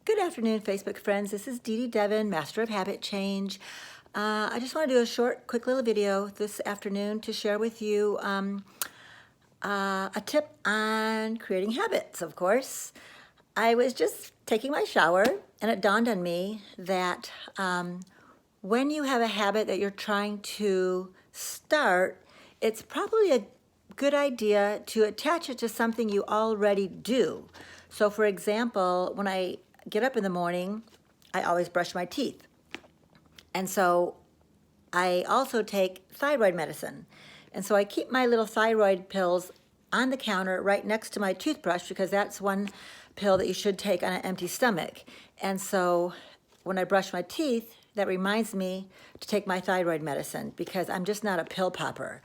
Good afternoon, Facebook friends. This is Dee-Dee Devon, Master of Habit Change. I just want to do a short, quick little video this afternoon to share with you a tip on creating habits, of course. I was just taking my shower, and it dawned on me that when you have a habit that you're trying to start, it's probably a good idea to attach it to something you already do. So for example, when I get up in the morning, I always brush my teeth. And so I also take thyroid medicine. And so I keep my little thyroid pills on the counter right next to my toothbrush because that's one pill that you should take on an empty stomach. And so when I brush my teeth, that reminds me to take my thyroid medicine because I'm just not a pill popper.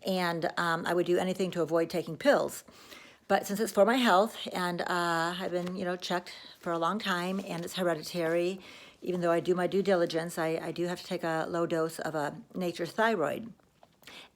And I would do anything to avoid taking pills. But since it's for my health, and I've been, checked for a long time, and it's hereditary, even though I do my due diligence, I do have to take a low dose of a nature's thyroid.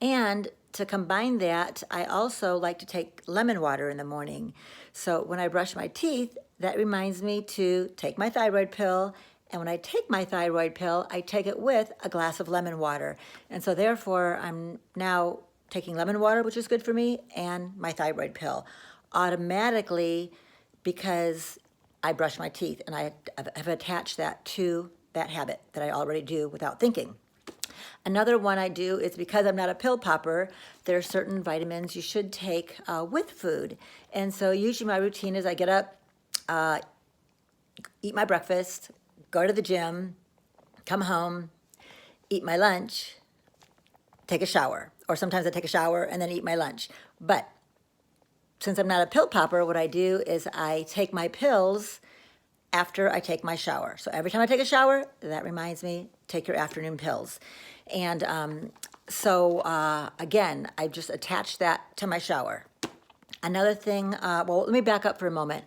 And to combine that, I also like to take lemon water in the morning. So when I brush my teeth, that reminds me to take my thyroid pill. And when I take my thyroid pill, I take it with a glass of lemon water. And so therefore, I'm now taking lemon water, which is good for me, and my thyroid pill automatically because I brush my teeth and I have attached that to that habit that I already do without thinking. Another one I do is because I'm not a pill popper, there are certain vitamins you should take with food. And so usually my routine is I get up, eat my breakfast, go to the gym, come home, eat my lunch, take a shower. Or sometimes I take a shower and then eat my lunch. But since I'm not a pill popper, what I do is I take my pills after I take my shower. So every time I take a shower, that reminds me, take your afternoon pills. And again, I just attach that to my shower. Another thing, well, let me back up for a moment.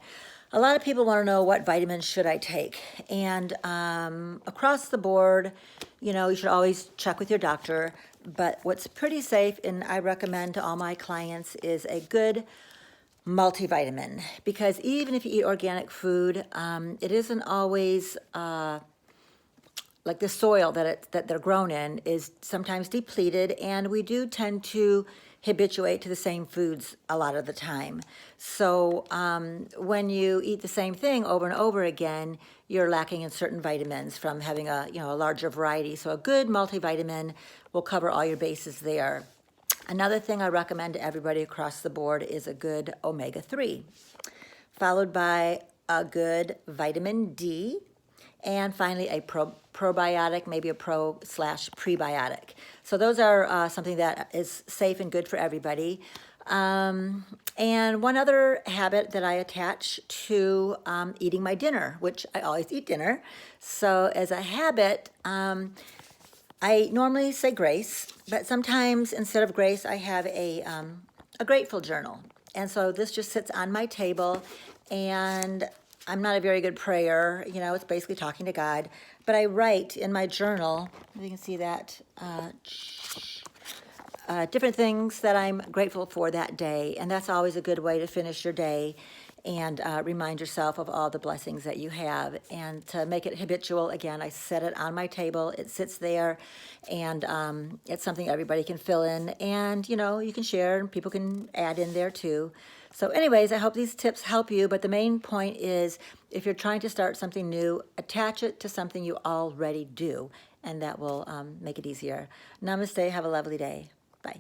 A lot of people want to know what vitamins should I take. And across the board, you should always check with your doctor. But what's pretty safe, and I recommend to all my clients, is a good multivitamin. Because even if you eat organic food, it isn't always like the soil that they're grown in is sometimes depleted, and we do tend to habituate to the same foods a lot of the time. So when you eat the same thing over and over again, you're lacking in certain vitamins from having a larger variety. So a good multivitamin will cover all your bases there. Another thing I recommend to everybody across the board is a good omega-3, followed by a good vitamin D, and finally a probiotic, maybe a pro/prebiotic. So those are something that is safe and good for everybody. And one other habit that I attach to eating my dinner, which I always eat dinner. So as a habit, I normally say grace, but sometimes instead of grace, I have a grateful journal. And so this just sits on my table, and I'm not a very good prayer, it's basically talking to God, but I write in my journal, you can see that, different things that I'm grateful for that day, and that's always a good way to finish your day and remind yourself of all the blessings that you have. And to make it habitual, again, I set it on my table, it sits there, and it's something everybody can fill in, and you can share, and people can add in there too. So anyways, I hope these tips help you, but the main point is if you're trying to start something new, attach it to something you already do, and that will make it easier. Namaste, have a lovely day. Bye.